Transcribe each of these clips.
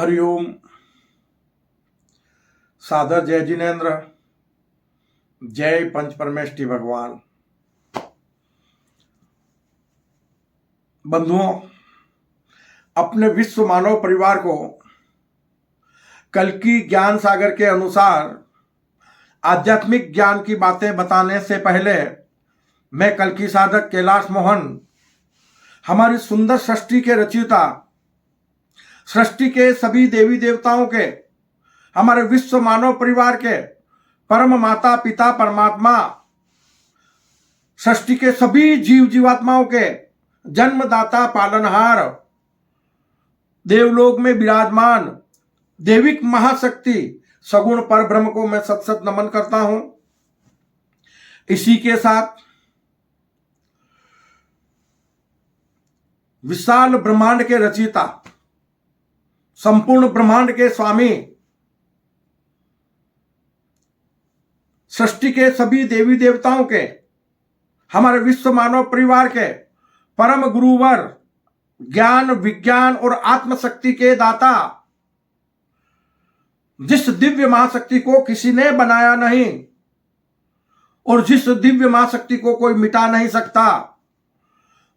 हरिओम। सादर जय जिनेन्द्र, जय पंच परमेष्टि भगवान। बंधुओं, अपने विश्व मानव परिवार को कल्कि ज्ञान सागर के अनुसार आध्यात्मिक ज्ञान की बातें बताने से पहले मैं कल्कि साधक कैलाश मोहन, हमारी सुंदर सृष्टि के रचयिता, सृष्टि के सभी देवी देवताओं के, हमारे विश्व मानव परिवार के परम माता पिता परमात्मा, सृष्टि के सभी जीव जीवात्माओं के जन्मदाता पालनहार, देवलोक में विराजमान देविक महाशक्ति सगुण पर ब्रह्म को मैं सत सत नमन करता हूं। इसी के साथ विशाल ब्रह्मांड के रचयिता, संपूर्ण ब्रह्मांड के स्वामी, सृष्टि के सभी देवी देवताओं के, हमारे विश्व मानव परिवार के परम गुरुवर, ज्ञान विज्ञान और आत्मशक्ति के दाता, जिस दिव्य महाशक्ति को किसी ने बनाया नहीं और जिस दिव्य महाशक्ति को कोई मिटा नहीं सकता,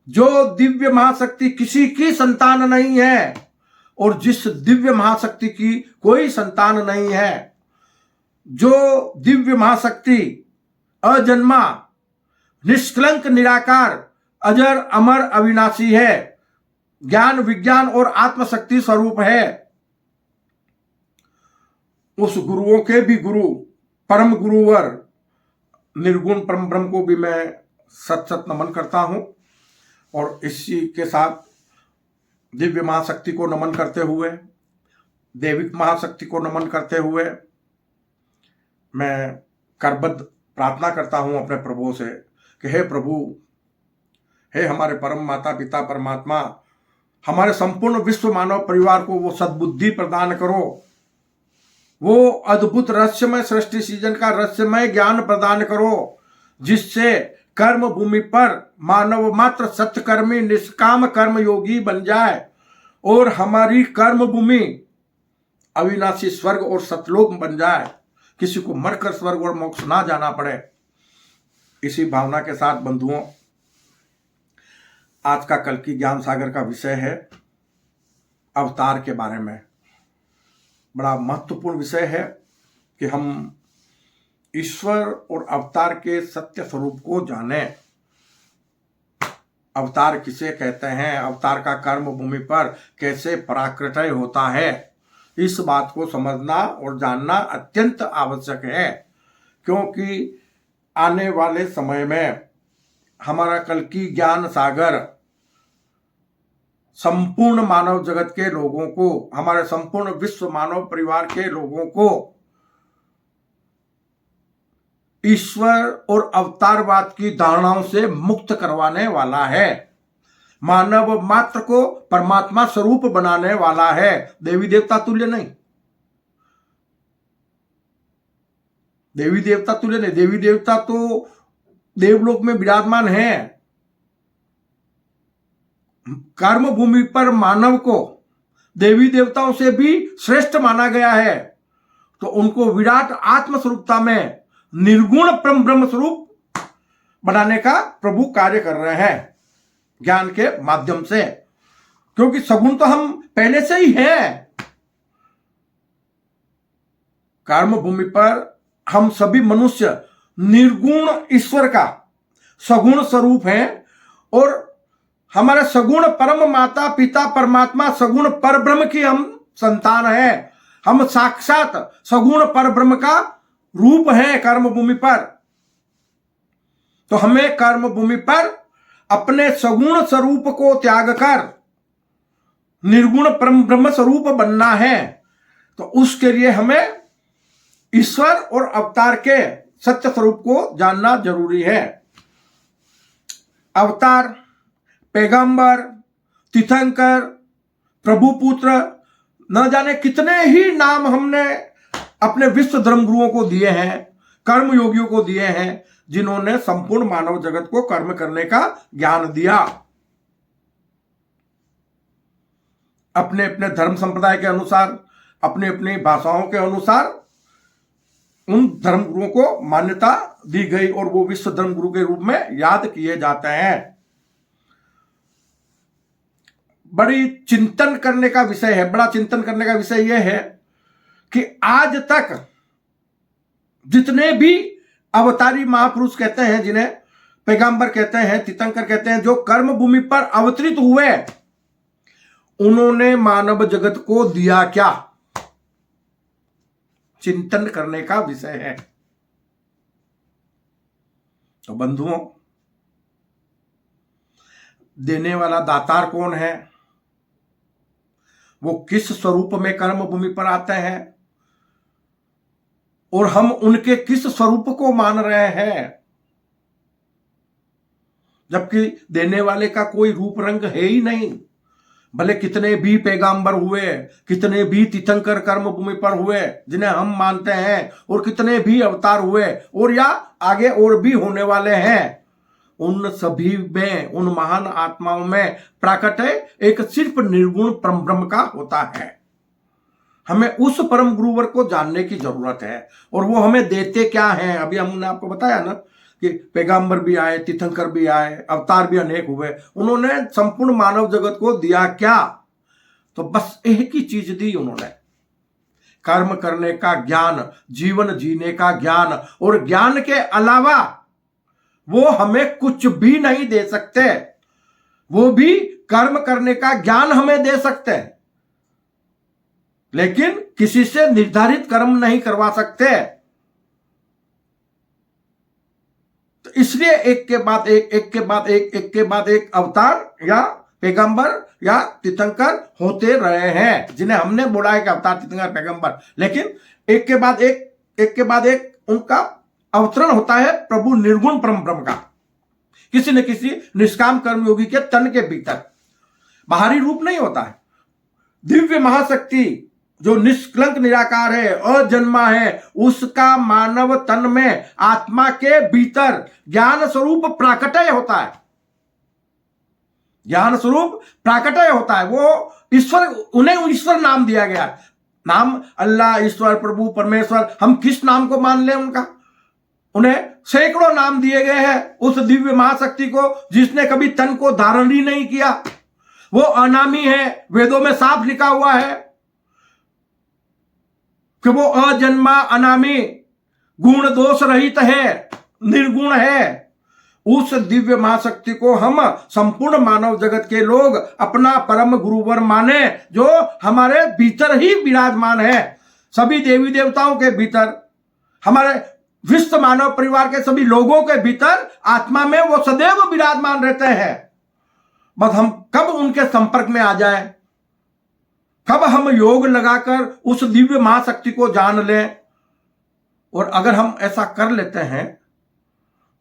जो दिव्य महाशक्ति किसी की संतान नहीं है और जिस दिव्य महाशक्ति की कोई संतान नहीं है, जो दिव्य महाशक्ति अजन्मा, निष्कलंक, निराकार, अजर अमर अविनाशी है, ज्ञान विज्ञान और आत्मशक्ति स्वरूप है, उस गुरुओं के भी गुरु परम गुरुवर निर्गुण परम ब्रह्म को भी मैं सत सत नमन करता हूं। और इसी के साथ दिव्य महाशक्ति को नमन करते हुए, देविक महाशक्ति को नमन करते हुए मैं करबद्ध प्रार्थना करता हूं अपने प्रभु से कि हे प्रभु, हे हमारे परम माता पिता परमात्मा, हमारे संपूर्ण विश्व मानव परिवार को वो सद्बुद्धि प्रदान करो, वो अद्भुत रहस्यमय सृष्टि सृजन का रहस्यमय ज्ञान प्रदान करो, जिससे कर्म भूमि पर मानव मात्र सत्यकर्मी निष्काम कर्म योगी बन जाए और हमारी कर्म भूमि अविनाशी स्वर्ग और सतलोक बन जाए, किसी को मरकर स्वर्ग और मोक्ष ना जाना पड़े। इसी भावना के साथ बंधुओं, आज का कल्कि ज्ञान सागर का विषय है अवतार के बारे में। बड़ा महत्वपूर्ण विषय है कि हम ईश्वर और अवतार के सत्य स्वरूप को जाने। अवतार किसे कहते हैं, अवतार का कर्म भूमि पर कैसे पराक्रटय होता है, इस बात को समझना और जानना अत्यंत आवश्यक है, क्योंकि आने वाले समय में हमारा कल्कि ज्ञान सागर संपूर्ण मानव जगत के लोगों को, हमारे संपूर्ण विश्व मानव परिवार के लोगों को ईश्वर और अवतारवाद की धारणाओं से मुक्त करवाने वाला है, मानव मात्र को परमात्मा स्वरूप बनाने वाला है। देवी देवता तुल्य नहीं, देवी देवता तुल्य नहीं, देवी देवता तो देवलोक में विराजमान है। कर्म भूमि पर मानव को देवी देवताओं से भी श्रेष्ठ माना गया है, तो उनको विराट आत्म स्वरूपता में निर्गुण परम ब्रह्म स्वरूप बनाने का प्रभु कार्य कर रहे हैं ज्ञान के माध्यम से, क्योंकि सगुण तो हम पहले से ही हैं। कर्म भूमि पर हम सभी मनुष्य निर्गुण ईश्वर का सगुण स्वरूप हैं और हमारे सगुण परम माता पिता परमात्मा सगुण पर ब्रह्म की हम संतान हैं। हम साक्षात सगुण पर ब्रह्म का रूप है कर्म भूमि पर। तो हमें कर्म भूमि पर अपने सगुण स्वरूप को त्याग कर निर्गुण परम ब्रह्म स्वरूप बनना है। तो उसके लिए हमें ईश्वर और अवतार के सत्य स्वरूप को जानना जरूरी है। अवतार, पैगंबर, तीर्थंकर, प्रभु पुत्र, न जाने कितने ही नाम हमने अपने विश्व धर्म गुरुओं को दिए हैं, कर्म योगियों को दिए हैं, जिन्होंने संपूर्ण मानव जगत को कर्म करने का ज्ञान दिया। अपने अपने धर्म संप्रदाय के अनुसार, अपने अपनी भाषाओं के अनुसार उन धर्मगुरुओं को मान्यता दी गई और वो विश्व धर्मगुरु के रूप में याद किए जाते हैं। बड़ी चिंतन करने का विषय है, बड़ा चिंतन करने का विषय यह है कि आज तक जितने भी अवतारी महापुरुष कहते हैं, जिन्हें पैगंबर कहते हैं, तीर्थंकर कहते हैं, जो कर्म भूमि पर अवतरित हुए, उन्होंने मानव जगत को दिया क्या? चिंतन करने का विषय है। तो बंधुओं, देने वाला दातार कौन है? वो किस स्वरूप में कर्म भूमि पर आते हैं और हम उनके किस स्वरूप को मान रहे हैं? जबकि देने वाले का कोई रूप रंग है ही नहीं। भले कितने भी पैगंबर हुए, कितने भी तीर्थंकर कर्म भूमि पर हुए जिन्हें हम मानते हैं, और कितने भी अवतार हुए और या आगे और भी होने वाले हैं, उन सभी में, उन महान आत्माओं में प्राकट्य एक सिर्फ निर्गुण परम ब्रह्म का होता है। हमें उस परम गुरुवर को जानने की जरूरत है। और वो हमें देते क्या हैं? अभी हमने आपको बताया ना कि पैगंबर भी आए, तीर्थंकर भी आए, अवतार भी अनेक हुए, उन्होंने संपूर्ण मानव जगत को दिया क्या? तो बस एक ही चीज दी उन्होंने, कर्म करने का ज्ञान, जीवन जीने का ज्ञान, और ज्ञान के अलावा वो हमें कुछ भी नहीं दे सकते। वो भी कर्म करने का ज्ञान हमें दे सकते हैं, लेकिन किसी से निर्धारित कर्म नहीं करवा सकते। तो इसलिए एक के बाद एक अवतार या पैगंबर या तीर्थंकर होते रहे हैं, जिन्हें हमने बोला है कि अवतार, तीर्थंकर, पैगंबर, लेकिन एक के बाद एक उनका अवतरण होता है प्रभु निर्गुण परम ब्रह्म का, किसी न किसी निष्काम कर्मयोगी के तन के भीतर। बाहरी रूप नहीं होता है। दिव्य महाशक्ति जो निष्कलंक निराकार है, अजन्मा है, उसका मानव तन में, आत्मा के भीतर ज्ञान स्वरूप प्राकट्य होता है। ज्ञान स्वरूप प्राकट्य होता है। वो ईश्वर, उन्हें ईश्वर नाम दिया गया। नाम अल्लाह, ईश्वर, प्रभु, परमेश्वर, हम किस नाम को मान लें उनका? उन्हें सैकड़ों नाम दिए गए हैं उस दिव्य महाशक्ति को, जिसने कभी तन को धारण ही नहीं किया। वो अनामी है, वेदों में साफ लिखा हुआ है कि वो अजन्मा, अनामी, गुण दोष रहित है, निर्गुण है। उस दिव्य महाशक्ति को हम संपूर्ण मानव जगत के लोग अपना परम गुरुवर माने, जो हमारे भीतर ही विराजमान है। सभी देवी देवताओं के भीतर, हमारे विश्व मानव परिवार के सभी लोगों के भीतर आत्मा में वो सदैव विराजमान रहते हैं। बस हम कब उनके संपर्क में आ जाए, कब हम योग लगाकर उस दिव्य महाशक्ति को जान लें, और अगर हम ऐसा कर लेते हैं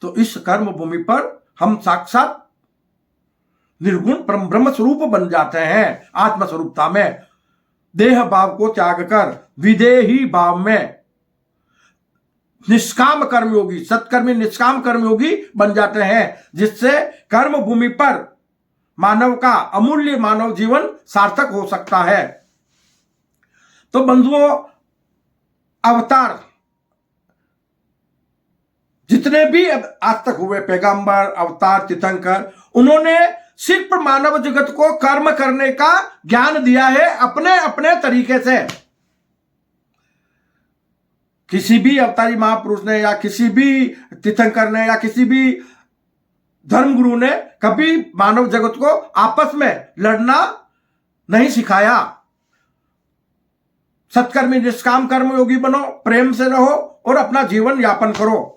तो इस कर्म भूमि पर हम साक्षात निर्गुण परम ब्रह्म स्वरूप बन जाते हैं। आत्म स्वरूपता में देह भाव को त्याग कर विदेही भाव में निष्काम कर्मयोगी, सत्कर्मी निष्काम कर्मयोगी बन जाते हैं, जिससे कर्म भूमि पर मानव का अमूल्य मानव जीवन सार्थक हो सकता है। तो बंधुओं, अवतार जितने भी आज तक हुए, पैगंबर, अवतार, तीर्थंकर, उन्होंने सिर्फ मानव जगत को कर्म करने का ज्ञान दिया है अपने अपने तरीके से। किसी भी अवतारी महापुरुष ने या किसी भी तीर्थंकर ने या किसी भी धर्मगुरु ने कभी मानव जगत को आपस में लड़ना नहीं सिखाया। सत्कर्मी निष्काम कर्मयोगी बनो, प्रेम से रहो और अपना जीवन यापन करो।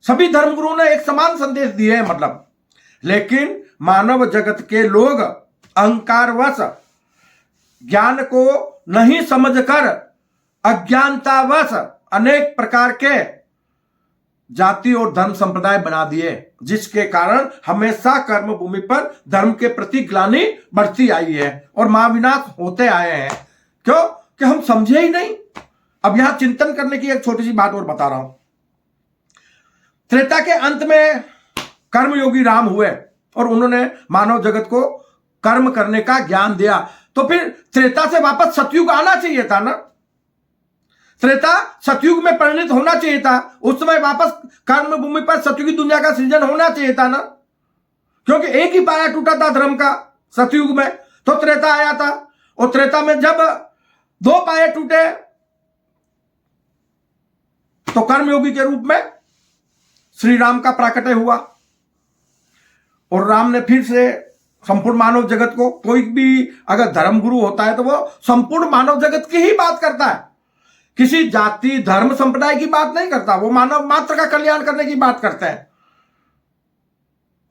सभी धर्मगुरुओं ने एक समान संदेश दिए हैं मतलब। लेकिन मानव जगत के लोग अहंकारवश ज्ञान को नहीं समझकर अज्ञानतावश अनेक प्रकार के जाति और धर्म संप्रदाय बना दिए, जिसके कारण हमेशा कर्म भूमि पर धर्म के प्रति ग्लानि बढ़ती आई है और महाविनाश होते आए हैं। क्यों? कि हम समझे ही नहीं। अब यहां चिंतन करने की एक छोटी सी बात और बता रहा हूं। त्रेता के अंत में कर्मयोगी राम हुए और उन्होंने मानव जगत को कर्म करने का ज्ञान दिया। तो फिर त्रेता से वापस सतयुग आना चाहिए था ना, त्रेता सतयुग में परिणित होना चाहिए था, उस समय वापस कर्म भूमि पर सतयुगी दुनिया का सृजन होना चाहिए था ना, क्योंकि एक ही पाया टूटा था धर्म का सतयुग में, तो त्रेता आया था। और त्रेता में जब दो पाए टूटे तो कर्मयोगी के रूप में श्री राम का प्राकट्य हुआ, और राम ने फिर से संपूर्ण मानव जगत को, कोई भी अगर धर्मगुरु होता है तो वो संपूर्ण मानव जगत की ही बात करता है, किसी जाति धर्म संप्रदाय की बात नहीं करता, वो मानव मात्र का कल्याण करने की बात करता है।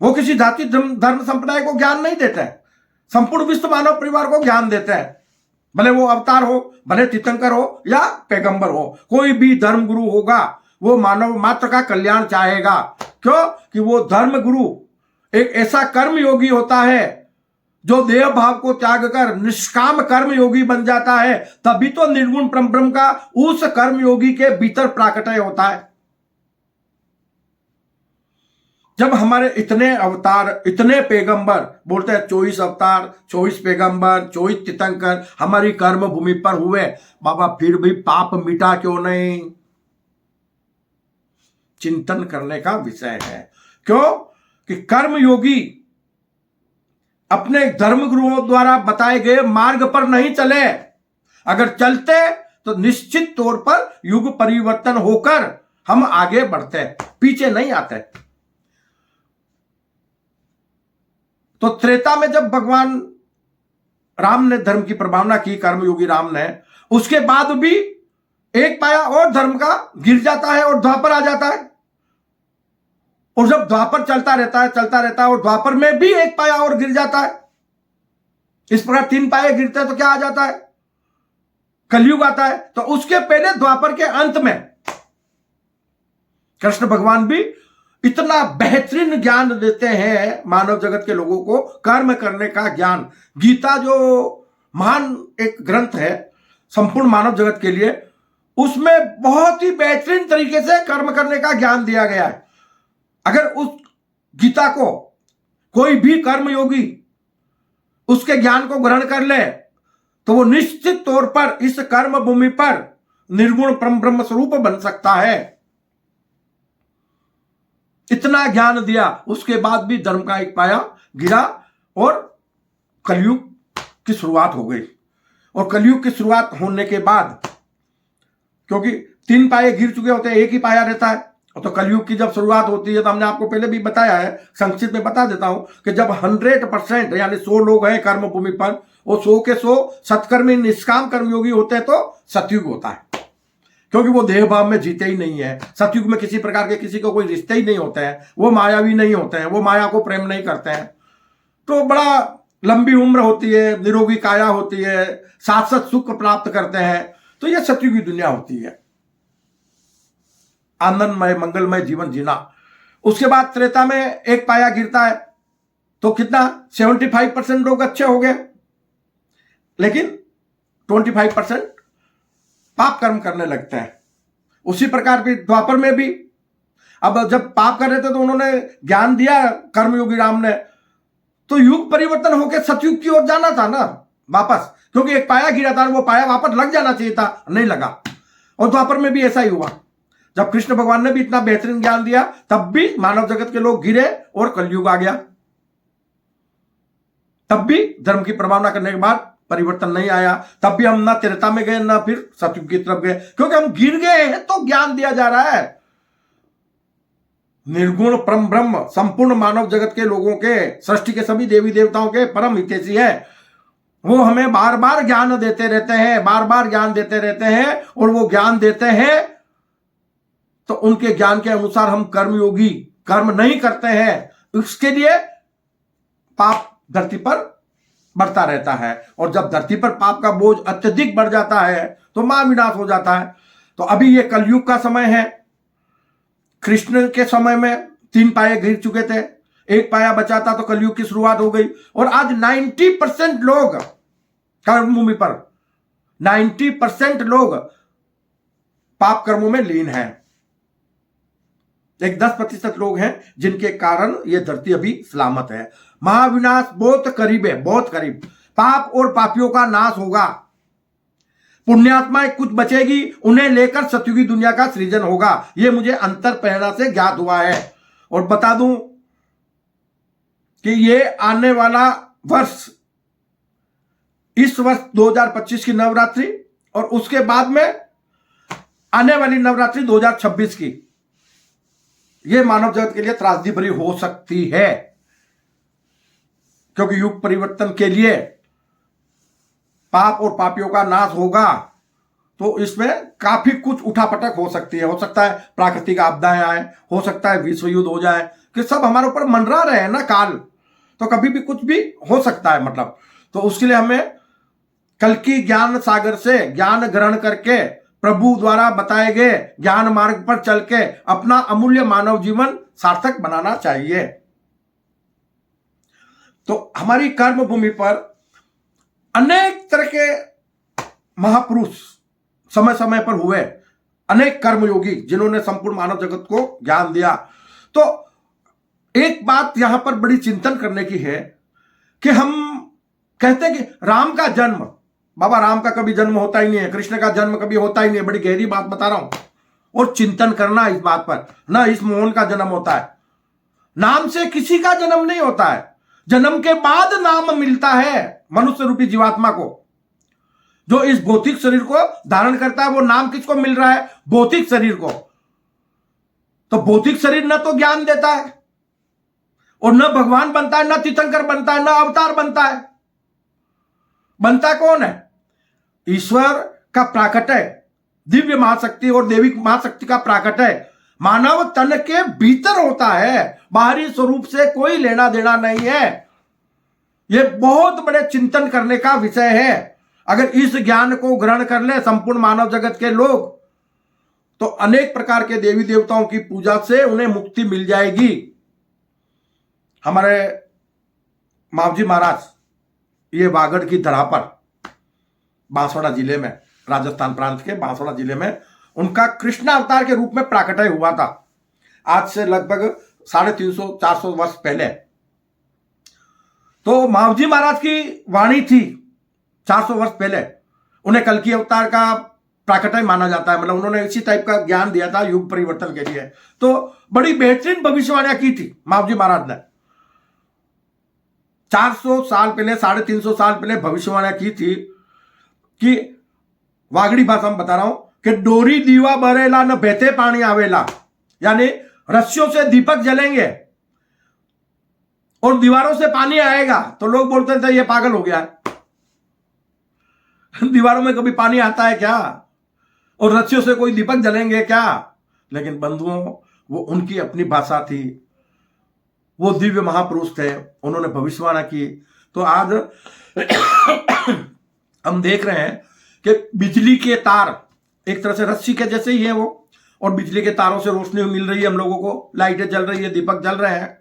वो किसी जाति धर्म संप्रदाय को ज्ञान नहीं देता है, संपूर्ण विश्व मानव परिवार को ज्ञान देता है, भले वो अवतार हो, भले तीर्थंकर हो या पैगंबर हो, कोई भी धर्म गुरु होगा वो मानव मात्र का कल्याण चाहेगा। क्यों? कि वो धर्म गुरु एक ऐसा कर्म योगी होता है जो देह भाव को त्याग कर निष्काम कर्म योगी बन जाता है, तभी तो निर्गुण परम ब्रह्म का उस कर्म योगी के भीतर प्राकट्य होता है। जब हमारे इतने अवतार, इतने पैगंबर, बोलते हैं 24 अवतार, 24 पैगंबर, 24 तीर्थंकर हमारी कर्म भूमि पर हुए, बाबा फिर भी पाप मिटा क्यों नहीं? चिंतन करने का विषय है। क्यों? कि कर्म योगी अपने धर्म गुरुओं द्वारा बताए गए मार्ग पर नहीं चले, अगर चलते तो निश्चित तौर पर युग परिवर्तन होकर हम आगे बढ़ते, पीछे नहीं आते। तो त्रेता में जब भगवान राम ने धर्म की प्रभावना की, कर्मयोगी राम ने, उसके बाद भी एक पाया और धर्म का गिर जाता है और द्वापर आ जाता है, और जब द्वापर चलता रहता है और द्वापर में भी एक पाया और गिर जाता है, इस प्रकार 3 पाए गिरते हैं तो क्या आ जाता है? कलयुग आता है। तो उसके पहले द्वापर के अंत में कृष्ण भगवान भी इतना बेहतरीन ज्ञान देते हैं मानव जगत के लोगों को, कर्म करने का ज्ञान। गीता जो महान एक ग्रंथ है संपूर्ण मानव जगत के लिए, उसमें बहुत ही बेहतरीन तरीके से कर्म करने का ज्ञान दिया गया है। अगर उस गीता को कोई भी कर्मयोगी उसके ज्ञान को ग्रहण कर ले तो वो निश्चित तौर पर इस कर्म भूमि पर निर्गुण परम ब्रह्म स्वरूप बन सकता है। इतना ज्ञान दिया, उसके बाद भी धर्म का एक पाया गिरा और कलयुग की शुरुआत हो गई। और कलयुग की शुरुआत होने के बाद, क्योंकि 3 पाए गिर चुके होते हैं, एक ही पाया रहता है, तो कलयुग की जब शुरुआत होती है तो हमने आपको पहले भी बताया है, संक्षिप्त में बता देता हूं कि जब 100% यानी 100 लोग हैं कर्म भूमि पर, वो 100 के 100 सत्कर्मी निष्काम कर्मयोगी होते हैं तो सतयुग होता है, क्योंकि वो देह भाव में जीते ही नहीं है। सतयुग में किसी प्रकार के किसी को कोई रिश्ते ही नहीं होते हैं, वो मायावी नहीं होते हैं, वो माया को प्रेम नहीं करते हैं, तो बड़ा लंबी उम्र होती है, निरोगी काया होती है, शाश्वत सुख प्राप्त करते हैं। तो ये सतयुगी दुनिया होती है, आनंदमय मंगलमय जीवन जीना। उसके बाद त्रेता में एक पाया गिरता है तो कितना 75% लोग अच्छे हो गए, लेकिन 25% पाप कर्म करने लगते हैं। उसी प्रकार भी द्वापर में भी, अब जब पाप कर रहे थे तो उन्होंने ज्ञान दिया कर्मयोगी राम ने, तो युग परिवर्तन होकर सतयुग की ओर जाना था ना वापस, क्योंकि एक पाया गिरा था, वो पाया वापस लग जाना चाहिए था, नहीं लगा। और द्वापर में भी ऐसा ही हुआ, जब कृष्ण भगवान ने भी इतना बेहतरीन ज्ञान दिया तब भी मानव जगत के लोग गिरे और कलयुग आ गया, तब भी धर्म की प्रभावना करने के बाद परिवर्तन नहीं आया, तब भी हम ना त्रेता में गए ना फिर सतयुग की तरफ गए, क्योंकि हम गिर गए हैं तो ज्ञान दिया जा रहा है। निर्गुण परम ब्रह्म संपूर्ण मानव जगत के लोगों के, सृष्टि के सभी देवी देवताओं के परम हितैषी है, वो हमें बार बार ज्ञान देते रहते हैं, बार बार ज्ञान देते रहते हैं, और वो ज्ञान देते हैं तो उनके ज्ञान के अनुसार हम कर्मयोगी कर्म नहीं करते हैं, उसके लिए पाप धरती पर बढ़ता रहता है। और जब धरती पर पाप का बोझ अत्यधिक बढ़ जाता है तो महाविनाश हो जाता है। तो अभी ये कलयुग का समय है। कृष्ण के समय में 3 पाए गिर चुके थे, एक पाया बचा था, तो कलयुग की शुरुआत हो गई। और आज 90% लोग कर्म भूमि पर 90% लोग पाप कर्मों में लीन हैं। एक 10% लोग हैं जिनके कारण ये धरती अभी सलामत है। महाविनाश बहुत करीब है, बहुत करीब। पाप और पापियों का नाश होगा, पुण्यात्माएं कुछ बचेगी, उन्हें लेकर सतयुगी दुनिया का सृजन होगा। यह मुझे अंतर प्रेरणा से ज्ञात हुआ है। और बता दूं कि ये आने वाला वर्ष, इस वर्ष 2025 की नवरात्रि और उसके बाद में आने वाली नवरात्रि 2026 की, यह मानव जगत के लिए त्रासदी भरी हो सकती है, क्योंकि युग परिवर्तन के लिए पाप और पापियों का नाश होगा। तो इसमें काफी कुछ उठापटक हो सकती है। हो सकता है प्राकृतिक आपदाएं आए, हो सकता है विश्व युद्ध हो जाए, कि सब हमारे ऊपर मंडरा रहे हैं ना काल, तो कभी भी कुछ भी हो सकता है। मतलब तो उसके लिए हमें कल की ज्ञान सागर से ज्ञान ग्रहण करके प्रभु द्वारा बताए गए ज्ञान मार्ग पर चल के अपना अमूल्य मानव जीवन सार्थक बनाना चाहिए। तो हमारी कर्म भूमि पर अनेक तरह के महापुरुष समय समय पर हुए, अनेक कर्मयोगी जिन्होंने संपूर्ण मानव जगत को ज्ञान दिया। तो एक बात यहां पर बड़ी चिंतन करने की है कि हम कहते हैं कि राम का जन्म, बाबा राम का कभी जन्म होता ही नहीं है, कृष्ण का जन्म कभी होता ही नहीं है। बड़ी गहरी बात बता रहा हूं, और चिंतन करना इस बात पर। ना इस मोहन का जन्म होता है, नाम से किसी का जन्म नहीं होता है। जन्म के बाद नाम मिलता है मनुष्य रूपी जीवात्मा को। जो इस भौतिक शरीर को धारण करता है, वो नाम किसको मिल रहा है? भौतिक शरीर को। तो भौतिक शरीर न तो ज्ञान देता है, और न भगवान बनता है, न तीर्थंकर बनता है, न अवतार बनता है। बनता कौन है? ईश्वर का प्राकट्य, दिव्य महाशक्ति और देवी महाशक्ति का प्राकट्य मानव तन के भीतर होता है। बाहरी स्वरूप से कोई लेना देना नहीं है। यह बहुत बड़े चिंतन करने का विषय है। अगर इस ज्ञान को ग्रहण कर ले संपूर्ण मानव जगत के लोग, तो अनेक प्रकार के देवी देवताओं की पूजा से उन्हें मुक्ति मिल जाएगी। हमारे मावजी महाराज ये वागड़ की धरा पर, बांसवाड़ा जिले में, राजस्थान प्रांत के बांसवाड़ा जिले में उनका कृष्ण अवतार के रूप में प्राकट्य हुआ था, आज से लगभग 350-400 वर्ष पहले। तो मावजी महाराज की वाणी थी 400 वर्ष पहले, उन्हें कल्कि अवतार का प्राकट्य माना जाता है। मतलब उन्होंने इसी टाइप का ज्ञान दिया था युग परिवर्तन के लिए। तो बड़ी बेहतरीन भविष्यवाणियां की थी मावजी महाराज ने। 400 साल पहले, 350 साल पहले भविष्यवाणियां की थी कि वागड़ी भाषा में बता रहा हूं कि डोरी दीवा बरेला न बहते पानी आवेला, यानी रस्सियों से दीपक जलेंगे और दीवारों से पानी आएगा। तो लोग बोलते थे ये पागल हो गया है, दीवारों में कभी पानी आता है क्या, और रस्सियों से कोई दीपक जलेंगे क्या? लेकिन बंधुओं, वो उनकी अपनी भाषा थी, वो दिव्य महापुरुष थे, उन्होंने भविष्यवाणी की। तो आज हम देख रहे हैं कि बिजली के तार एक तरह से रस्सी के जैसे ही है वो, और बिजली के तारों से रोशनी मिल रही है हम लोगों को, लाइटें जल रही है, दीपक जल रहे हैं।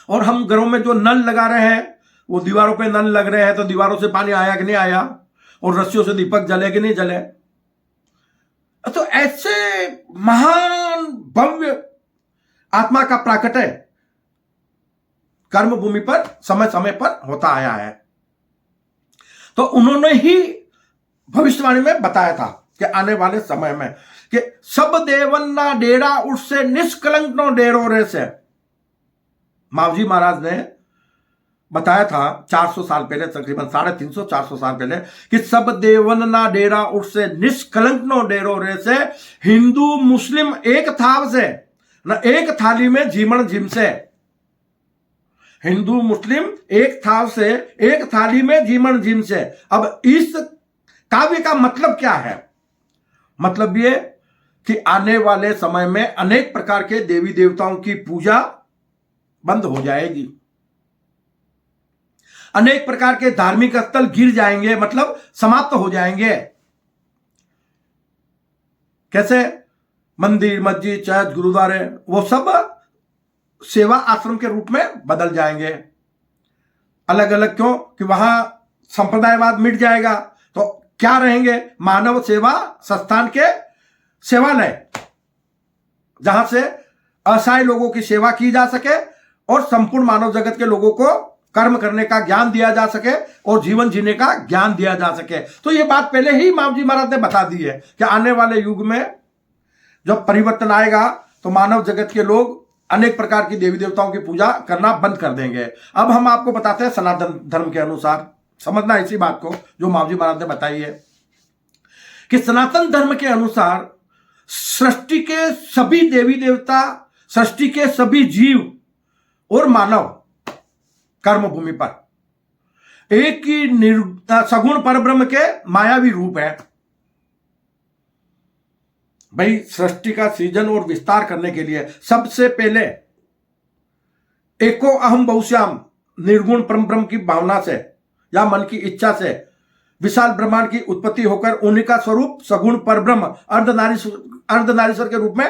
और हम घरों में जो नल लगा रहे हैं, वो दीवारों पे नल लग रहे हैं, तो दीवारों से पानी आया कि नहीं आया, और रस्सियों से दीपक जले कि नहीं जले। तो ऐसे महान भव्य आत्मा का प्राकट्य कर्म भूमि पर समय समय पर होता आया है। तो उन्होंने ही भविष्यवाणी में बताया था कि आने वाले समय में कि सब देवन ना डेरा उससे निष्कलंक नो डेरो रे से। मावजी महाराज ने बताया था 400 साल पहले, तकरीबन 350-400 साल पहले, कि सब देवन ना डेरा उससे निष्कलंक नो डेरो रे से। हिंदू मुस्लिम एक थाव से न एक थाली में जीमण जिम से। हिंदू मुस्लिम एक थाव से एक थाली में जीमण जिम से। अब इस काव्य का मतलब क्या है? मतलब ये कि आने वाले समय में अनेक प्रकार के देवी देवताओं की पूजा बंद हो जाएगी, अनेक प्रकार के धार्मिक स्थल गिर जाएंगे, मतलब समाप्त हो जाएंगे। कैसे? मंदिर, मस्जिद, चर्च, गुरुद्वारे, वो सब सेवा आश्रम के रूप में बदल जाएंगे अलग अलग। क्यों? कि वहां संप्रदायवाद मिट जाएगा। तो क्या रहेंगे? मानव सेवा संस्थान के सेवालय, जहां से असहाय लोगों की सेवा की जा सके और संपूर्ण मानव जगत के लोगों को कर्म करने का ज्ञान दिया जा सके और जीवन जीने का ज्ञान दिया जा सके। तो ये बात पहले ही माम जी महाराज ने बता दी है कि आने वाले युग में जब परिवर्तन आएगा तो मानव जगत के लोग अनेक प्रकार की देवी देवताओं की पूजा करना बंद कर देंगे। अब हम आपको बताते हैं सनातन धर्म के अनुसार, समझना इसी बात को जो माम जी महाराज ने बताई है कि सनातन धर्म के अनुसार सृष्टि के सभी देवी देवता, सृष्टि के सभी जीव और मानव कर्म भूमि पर एक ही सगुण परब्रह्म के मायावी रूप है। भाई सृष्टि का सृजन और विस्तार करने के लिए सबसे पहले एको अहम बहुश्याम निर्गुण परम ब्रह्म की भावना से या मन की इच्छा से विशाल ब्रह्मांड की उत्पत्ति होकर उन्हीं का स्वरूप सगुण परब्रह्म अर्धनारीश्वर के रूप में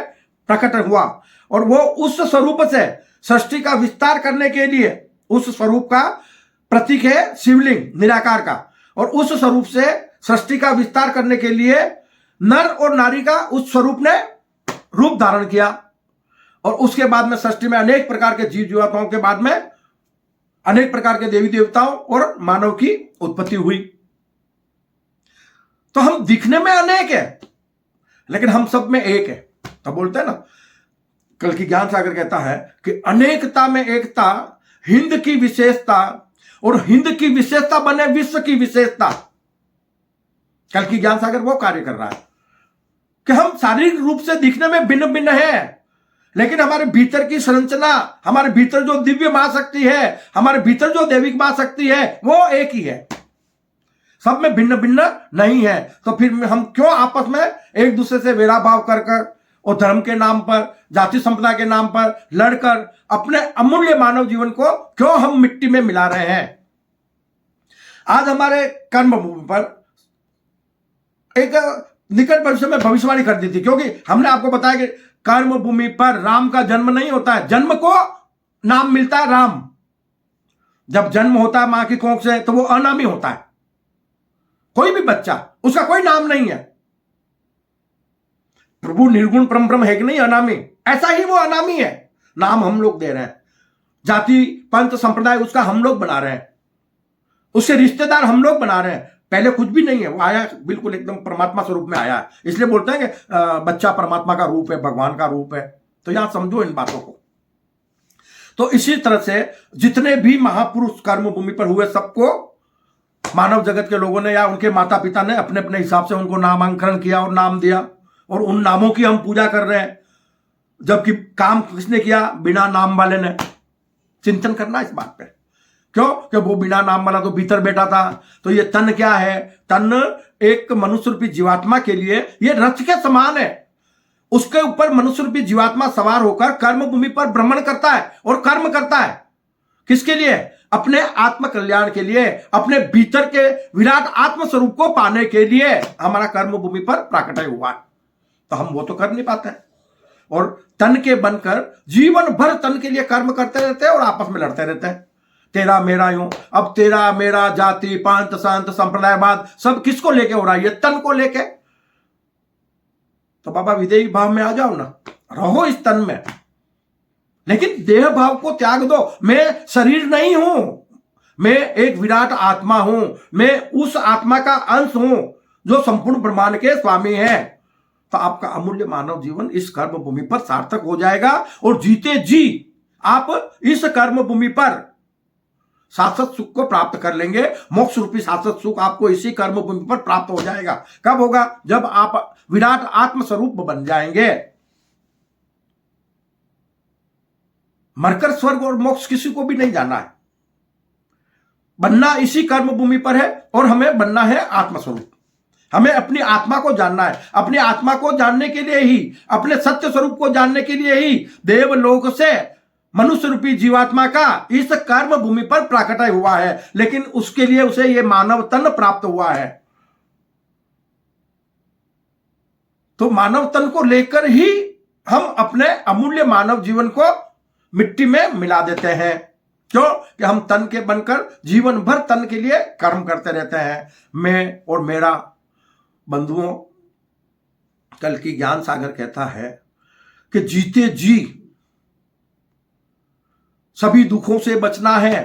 प्रकट हुआ और वो उस स्वरूप से सृष्टि का विस्तार करने के लिए, उस स्वरूप का प्रतीक है शिवलिंग निराकार का, और उस स्वरूप से सृष्टि का विस्तार करने के लिए नर और नारी का उस स्वरूप ने रूप धारण किया और उसके बाद में सृष्टि में अनेक प्रकार के जीव जीवात्माओं के बाद में अनेक प्रकार के देवी देवताओं और मानव की उत्पत्ति हुई। तो हम दिखने में अनेक है लेकिन हम सब में एक है। तो बोलते हैं ना, कल की ज्ञान सागर कहता है कि अनेकता में एकता, हिंद की विशेषता और हिंद की विशेषता बने विश्व की विशेषता। कल की ज्ञान सागर वो कार्य कर रहा है कि हम शारीरिक रूप से दिखने में भिन्न भिन्न हैं लेकिन हमारे भीतर की संरचना, हमारे भीतर जो दिव्य महाशक्ति है, हमारे भीतर जो दैविक महाशक्ति है वो एक ही है, सब में भिन्न भिन्न नहीं है। तो फिर हम क्यों आपस में एक दूसरे से वेरा भाव कर कर और धर्म के नाम पर, जाति संप्रदाय के नाम पर लड़कर अपने अमूल्य मानव जीवन को क्यों हम मिट्टी में मिला रहे हैं। आज हमारे कर्म भूमि पर एक निकट भविष्य में भविष्यवाणी कर दी थी, क्योंकि हमने आपको बताया कि कर्म भूमि पर राम का जन्म नहीं होता है, जन्म को नाम मिलता है राम। जब जन्म होता है मां की कोख से तो वो अनामी होता है, कोई भी बच्चा, उसका कोई नाम नहीं है। प्रभु निर्गुण परम ब्रह्म है कि नहीं, अनामी, ऐसा ही वो अनामी है। नाम हम लोग दे रहे हैं, जाति पंथ संप्रदाय उसका हम लोग बना रहे हैं, उससे रिश्तेदार हम लोग बना रहे हैं। पहले कुछ भी नहीं है, वो आया बिल्कुल एकदम परमात्मा स्वरूप में आया है, इसलिए बोलते हैं कि बच्चा परमात्मा का रूप है, भगवान का रूप है। तो यहां समझो इन बातों को। तो इसी तरह से जितने भी महापुरुष कर्म भूमि पर हुए सबको मानव जगत के लोगों ने या उनके माता पिता ने अपने अपने हिसाब से उनको नामांकन किया और नाम दिया और उन नामों की हम पूजा कर रहे हैं, जबकि काम किसने किया, बिना नाम वाले ने। चिंतन करना इस बात पे, क्यों कि वो बिना नाम वाला तो भीतर बैठा था। तो ये तन क्या है, तन एक मनुष्य रूपी जीवात्मा के लिए ये रथ के समान है। उसके ऊपर मनुष्य रूपी जीवात्मा सवार होकर कर्म भूमि पर भ्रमण करता है और कर्म करता है। किसके लिए, अपने आत्म कल्याण के लिए, अपने भीतर के विराट आत्म स्वरूप को पाने के लिए हमारा कर्म भूमि पर प्राकट्य हुआ है। तो हम वो तो कर नहीं पाते हैं और तन के बनकर जीवन भर तन के लिए कर्म करते रहते हैं और आपस में लड़ते रहते हैं, तेरा मेरा यूं। अब तेरा मेरा, जाति पंथ संत संप्रदायवाद सब किसको लेके हो रहा है, ये तन को लेके। तो बाबा विदेही भाव में आ जाओ ना, रहो इस तन में, लेकिन देह भाव को त्याग दो। मैं शरीर नहीं हूं, मैं एक विराट आत्मा हूं, मैं उस आत्मा का अंश हूं जो संपूर्ण ब्रह्मांड के स्वामी है। तो आपका अमूल्य मानव जीवन इस कर्म भूमि पर सार्थक हो जाएगा और जीते जी आप इस कर्म भूमि पर शाश्वत सुख को प्राप्त कर लेंगे। मोक्ष रूपी शाश्वत सुख आपको इसी कर्म भूमि पर प्राप्त हो जाएगा। कब होगा, जब आप विराट आत्म स्वरूप बन जाएंगे। मरकर स्वर्ग और मोक्ष किसी को भी नहीं जाना है, बनना इसी कर्म भूमि पर है और हमें बनना है आत्मस्वरूप। हमें अपनी आत्मा को जानना है। अपनी आत्मा को जानने के लिए ही, अपने सत्य स्वरूप को जानने के लिए ही देवलोक से मनुष्य रूपी जीवात्मा का इस कर्म भूमि पर प्राकट्य हुआ है, लेकिन उसके लिए उसे यह मानव तन प्राप्त हुआ है। तो मानव तन को लेकर ही हम अपने अमूल्य मानव जीवन को मिट्टी में मिला देते हैं। क्यों कि हम तन के बनकर जीवन भर तन के लिए कर्म करते रहते हैं। मैं और मेरा बंधुओं, कल की ज्ञान सागर कहता है कि जीते जी सभी दुखों से बचना है,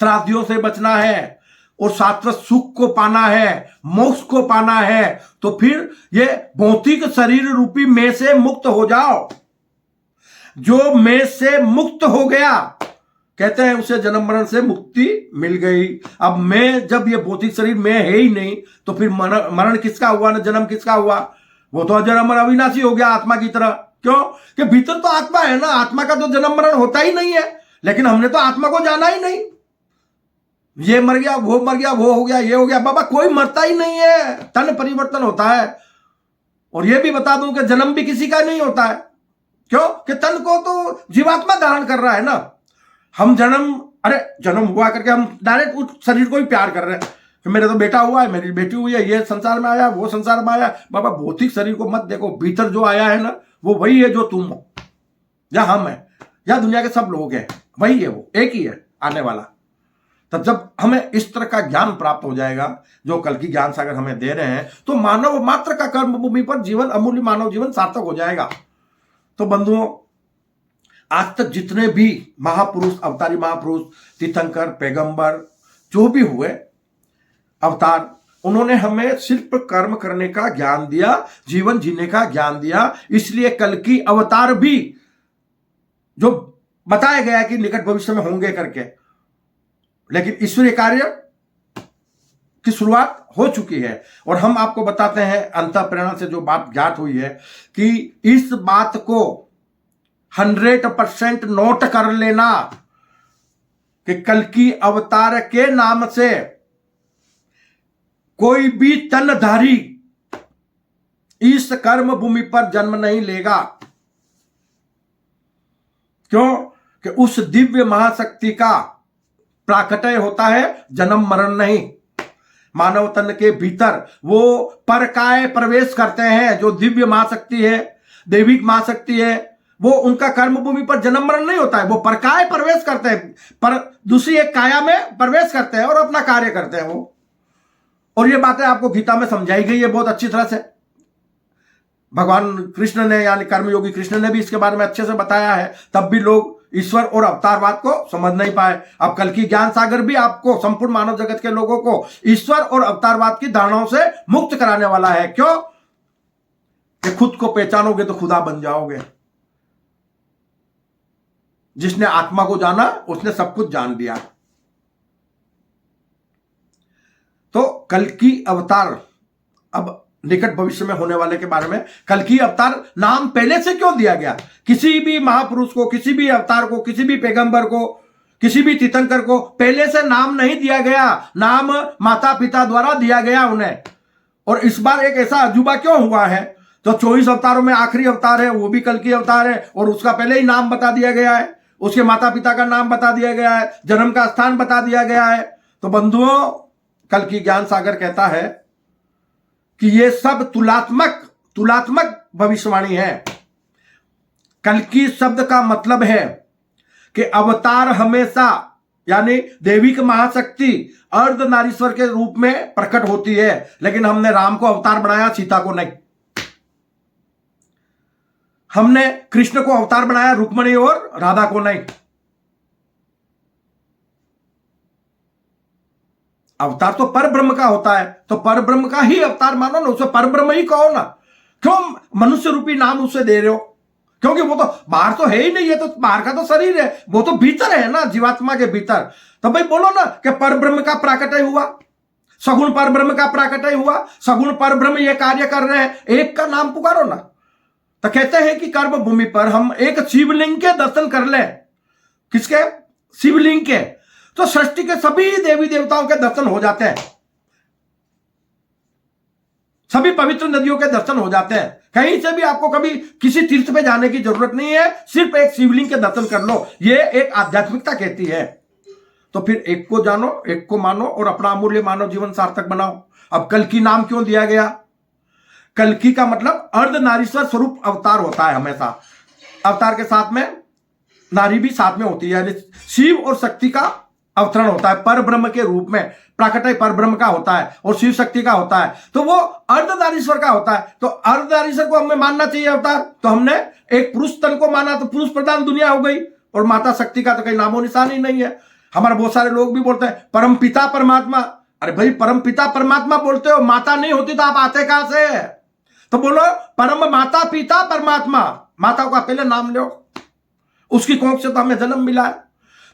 त्रासदियों से बचना है और शाश्वत सुख को पाना है, मोक्ष को पाना है, तो फिर ये भौतिक शरीर रूपी मैं से मुक्त हो जाओ। जो मैं से मुक्त हो गया, कहते हैं उसे जन्म मरण से मुक्ति मिल गई। अब मैं, जब ये भौतिक शरीर में है ही नहीं, तो फिर मरण किसका हुआ, न जन्म किसका हुआ? वो तो अजर अमर अविनाशी हो गया आत्मा की तरह। क्यों? कि भीतर तो आत्मा है ना, आत्मा का तो जन्म मरण होता ही नहीं है। लेकिन हमने तो आत्मा को जाना ही नहीं। ये मर गया, वो मर गया, वो हो गया, ये हो गया। बाबा कोई मरता ही नहीं है, तन परिवर्तन होता है। और ये भी बता दूं कि जन्म भी किसी का नहीं होता है। क्यों? कि तन को तो जीवात्मा धारण कर रहा है ना। हम जन्म हुआ करके हम डायरेक्ट उस शरीर को ही प्यार कर रहे हैं कि मेरा तो बेटा हुआ है, मेरी बेटी हुई है, ये संसार में आया, वो संसार में आया। बाबा भौतिक शरीर को मत देखो, भीतर जो आया है ना, वो वही है जो तुम हो, या हम है, या दुनिया के सब लोग हैं, वही है, वो एक ही है आने वाला। तब जब हमें इस तरह का ज्ञान प्राप्त हो जाएगा, जो कल की ज्ञान सागर हमें दे रहे हैं, तो मानव मात्र का कर्म भूमि पर जीवन, अमूल्य मानव जीवन सार्थक हो जाएगा। तो बंधुओं, आज तक जितने भी महापुरुष, अवतारी महापुरुष, तीर्थंकर, पैगंबर, जो भी हुए अवतार, उन्होंने हमें सिर्फ कर्म करने का ज्ञान दिया, जीवन जीने का ज्ञान दिया। इसलिए कल की अवतार भी जो बताया गया कि निकट भविष्य में होंगे करके, लेकिन ईश्वरीय कार्य की शुरुआत हो चुकी है। और हम आपको बताते हैं अंतःप्रेरणा से जो बात ज्ञात हुई है कि इस बात को 100% नोट कर लेना कि कल की अवतार के नाम से कोई भी तनधारी इस कर्म भूमि पर जन्म नहीं लेगा। क्यों? कि उस दिव्य महाशक्ति का प्राकटय होता है जन्म मरण नहीं। मानव तन के भीतर वो परकाय प्रवेश करते हैं, जो दिव्य महाशक्ति है, दैविक महाशक्ति है, वो उनका कर्म भूमि पर जन्म मरण नहीं होता है। वो परकाय प्रवेश करते हैं, पर दूसरी एक काया में प्रवेश करते हैं और अपना कार्य करते हैं वो। और ये बातें आपको गीता में समझाई गई है बहुत अच्छी तरह से। भगवान कृष्ण ने, यानी कर्मयोगी कृष्ण ने भी इसके बारे में अच्छे से बताया है। तब भी लोग ईश्वर और अवतारवाद को समझ नहीं पाए। अब कल की ज्ञान सागर भी आपको, संपूर्ण मानव जगत के लोगों को ईश्वर और अवतारवाद की धारणाओं से मुक्त कराने वाला है। क्यों? कि खुद को पहचानोगे तो खुदा बन जाओगे। जिसने आत्मा को जाना, उसने सब कुछ जान लिया। तो कल की अवतार, अब निकट भविष्य में होने वाले के बारे में, कल की अवतार नाम पहले से क्यों दिया गया? किसी भी महापुरुष को, किसी भी अवतार को, किसी भी पैगंबर को, किसी भी तीर्थंकर को पहले से नाम नहीं दिया गया। नाम माता पिता द्वारा दिया गया उन्हें। और इस बार एक ऐसा अजूबा क्यों हुआ है? तो 24 अवतारों में आखिरी अवतार है, वो भी कल की अवतार है, और उसका पहले ही नाम बता दिया गया है, उसके माता पिता का नाम बता दिया गया है, जन्म का स्थान बता दिया गया है। तो बंधुओं, कल की ज्ञान सागर कहता है कि ये सब तुलात्मक भविष्यवाणी है। कल की शब्द का मतलब है कि अवतार हमेशा, यानी दैविक महाशक्ति अर्धनारीश्वर के रूप में प्रकट होती है। लेकिन हमने राम को अवतार बनाया, सीता को नहीं। हमने कृष्ण को अवतार बनाया, रुक्मणी और राधा को नहीं। अवतार तो परब्रह्म का होता है, तो परब्रह्म का ही अवतार मानो ना, उसे परब्रह्म ही कहो ना। क्यों मनुष्य रूपी नाम उसे दे रहे हो? क्योंकि वो तो बाहर तो है ही नहीं, है तो बाहर का तो शरीर है, वो तो भीतर है ना, जीवात्मा के भीतर। तो भाई बोलो ना कि परब्रह्म का प्राकटय हुआ, सगुण परब्रह्म का प्राकटय हुआ, सगुण परब्रह्म ये कार्य कर रहे हैं, एक का नाम पुकारो ना। तो कहते हैं कि कर्म भूमि पर हम एक शिवलिंग के दर्शन कर लें। किसके? शिवलिंग के। तो सृष्टि के सभी देवी देवताओं के दर्शन हो जाते हैं, सभी पवित्र नदियों के दर्शन हो जाते हैं। कहीं से भी आपको कभी किसी तीर्थ पे जाने की जरूरत नहीं है, सिर्फ एक शिवलिंग के दर्शन कर लो। ये एक आध्यात्मिकता कहती है। तो फिर एक को जानो, एक को मानो और अपना अमूल्य मानव जीवन सार्थक बनाओ। अब कल की नाम क्यों दिया गया? कल्कि का मतलब अर्धनारीश्वर स्वरूप अवतार होता है। हमेशा अवतार के साथ में नारी भी साथ में होती है, यानी शिव और शक्ति का अवतरण होता है परब्रह्म के रूप में। प्राकटय परब्रह्म का होता है और शिव शक्ति का होता है, तो वो अर्धनारीश्वर का होता है। तो अर्धनारीश्वर को हमें मानना चाहिए अवतार। तो हमने एक पुरुष तन को माना, तो पुरुष प्रधान दुनिया हो गई, और माता शक्ति का तो कहीं नामो निशान ही नहीं है। हमारे बहुत सारे लोग भी बोलते हैं परम पिता परमात्मा। अरे भाई, परम पिता परमात्मा बोलते हो, माता नहीं होती तो आप आते कहां से? तो बोलो परम माता पिता परमात्मा, माता का पहले नाम लो, उसकी कोख से तो हमें जन्म मिला है।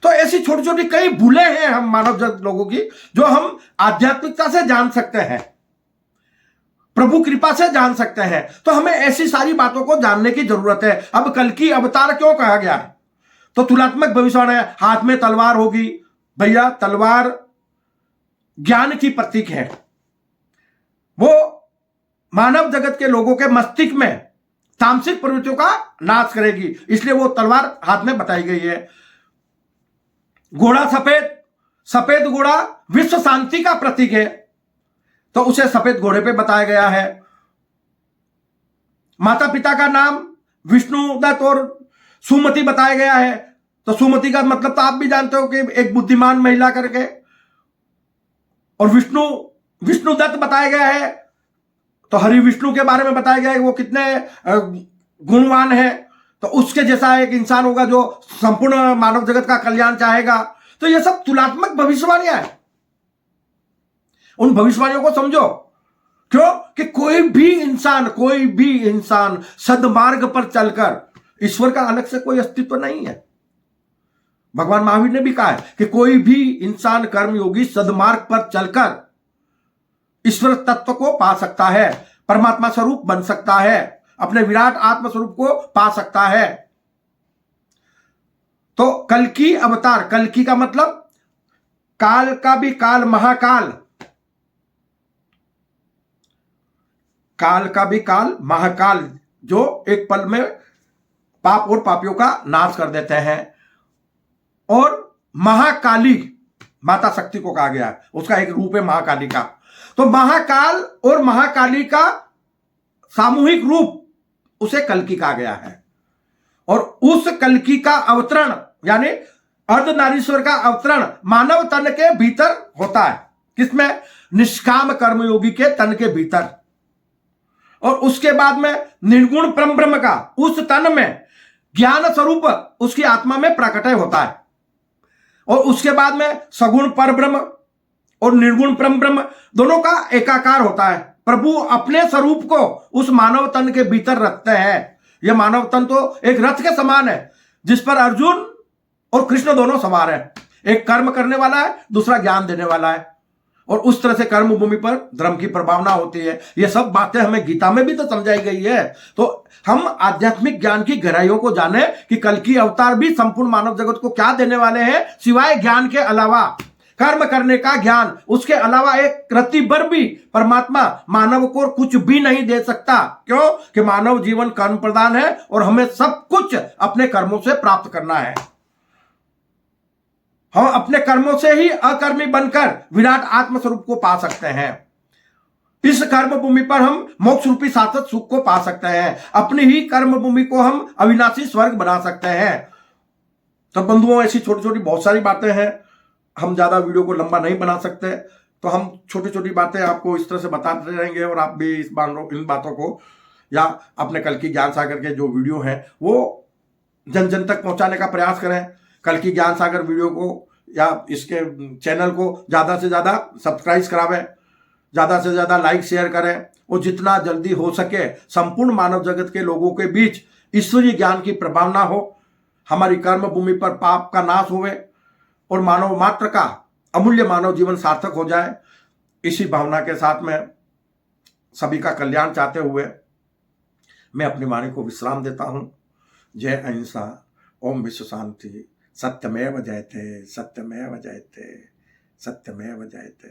तो ऐसी छोटी छोटी कई भूलें हैं हम मानव जात लोगों की, जो हम आध्यात्मिकता से जान सकते हैं, प्रभु कृपा से जान सकते हैं। तो हमें ऐसी सारी बातों को जानने की जरूरत है। अब कल की अवतार क्यों कहा गया है? तो तुलनात्मक भविष्यवाणी है, हाथ में तलवार होगी। भैया, तलवार ज्ञान की प्रतीक है, वो मानव जगत के लोगों के मस्तिष्क में तामसिक प्रवृत्तियों का नाश करेगी, इसलिए वो तलवार हाथ में बताई गई है। घोड़ा सफेद, सफेद घोड़ा विश्व शांति का प्रतीक है, तो उसे सफेद घोड़े पे बताया गया है। माता पिता का नाम विष्णुदत्त और सुमति बताया गया है, तो सुमति का मतलब तो आप भी जानते हो कि एक बुद्धिमान महिला करके, और विष्णुदत्त बताया गया है, तो हरि विष्णु के बारे में बताया गया है वो कितने गुणवान है। तो उसके जैसा एक इंसान होगा जो संपूर्ण मानव जगत का कल्याण चाहेगा। तो ये सब तुलनात्मक भविष्यवाणियां हैं, उन भविष्यवाणियों को समझो। क्यों? कि कोई भी इंसान सदमार्ग पर चलकर, ईश्वर का अलग से कोई अस्तित्व नहीं है। भगवान महावीर ने भी कहा है कि कोई भी इंसान कर्मयोगी सदमार्ग पर चलकर ईश्वर तत्व को पा सकता है, परमात्मा स्वरूप बन सकता है, अपने विराट आत्म स्वरूप को पा सकता है। तो कल की अवतार, कल की का मतलब काल का भी काल, महाकाल, काल का भी काल, महाकाल, जो एक पल में पाप और पापियों का नाश कर देते हैं। और महाकाली माता शक्ति को कहा गया है, उसका एक रूप है महाकाली का। तो महाकाल और महाकाली का सामूहिक रूप उसे कल्कि कहा गया है। और उस कल्कि का अवतरण यानी अर्धनारीश्वर का अवतरण मानव तन के भीतर होता है। किसमें? निष्काम कर्मयोगी के तन के भीतर। और उसके बाद में निर्गुण परम ब्रह्म का उस तन में ज्ञान स्वरूप उसकी आत्मा में प्रकटय होता है। और उसके बाद में सगुण पर ब्रह्म और निर्गुण परम ब्रह्म दोनों का एकाकार होता है। प्रभु अपने स्वरूप को उस मानव तन के भीतर रखते हैं। यह मानव तन तो एक रथ के समान है, जिस पर अर्जुन और कृष्ण दोनों सवार हैं। एक कर्म करने वाला है, दूसरा ज्ञान देने वाला है। और उस तरह से कर्म भूमि पर धर्म की प्रभावना होती है। ये सब बातें हमें गीता में भी तो समझाई गई है। तो हम आध्यात्मिक ज्ञान की गहराइयों को जाने कि कल की अवतार भी संपूर्ण मानव जगत को क्या देने वाले हैं, सिवाय ज्ञान के अलावा, कर्म करने का ज्ञान, उसके अलावा एक रत्ती भर भी परमात्मा मानव को कुछ भी नहीं दे सकता। क्यों? कि मानव जीवन कर्म प्रधान है और हमें सब कुछ अपने कर्मों से प्राप्त करना है। हम अपने कर्मों से ही अकर्मी बनकर विराट आत्म स्वरूप को पा सकते हैं। इस कर्म भूमि पर हम मोक्ष रूपी शाश्वत सुख को पा सकते हैं। अपनी ही कर्म भूमि को हम अविनाशी स्वर्ग बना सकते हैं। तो बंधुओं, ऐसी छोटी छोटी बहुत सारी बातें हैं। हम ज्यादा वीडियो को लंबा नहीं बना सकते, तो हम छोटी छोटी बातें आपको इस तरह से बताते रहेंगे। और आप भी इन बातों को या अपने कल की ज्ञान सागर के जो वीडियो हैं वो जन जन तक पहुंचाने का प्रयास करें। कल की ज्ञान सागर वीडियो को या इसके चैनल को ज़्यादा से ज़्यादा सब्सक्राइब करावें, ज़्यादा से ज़्यादा लाइक शेयर करें, और जितना जल्दी हो सके संपूर्ण मानव जगत के लोगों के बीच ईश्वरीय ज्ञान की प्रभावना हो, हमारी कर्म भूमि पर पाप का नाश होवे और मानव मात्र का अमूल्य मानव जीवन सार्थक हो जाए। इसी भावना के साथ में सभी का कल्याण चाहते हुए मैं अपनी वाणी को विश्राम देता हूं। जय अहिंसा, ओम विश्व शांति। सत्यमेव जयते, सत्यमेव जयते, सत्यमेव जयते।